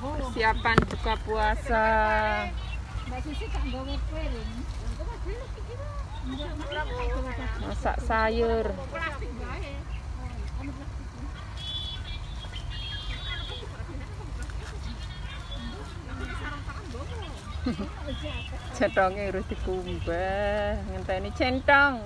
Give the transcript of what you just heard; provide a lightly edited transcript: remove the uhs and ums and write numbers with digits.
Persiapan buka puasa. Masak sayur. Centongnya harus dikumbah, ngenteni centong.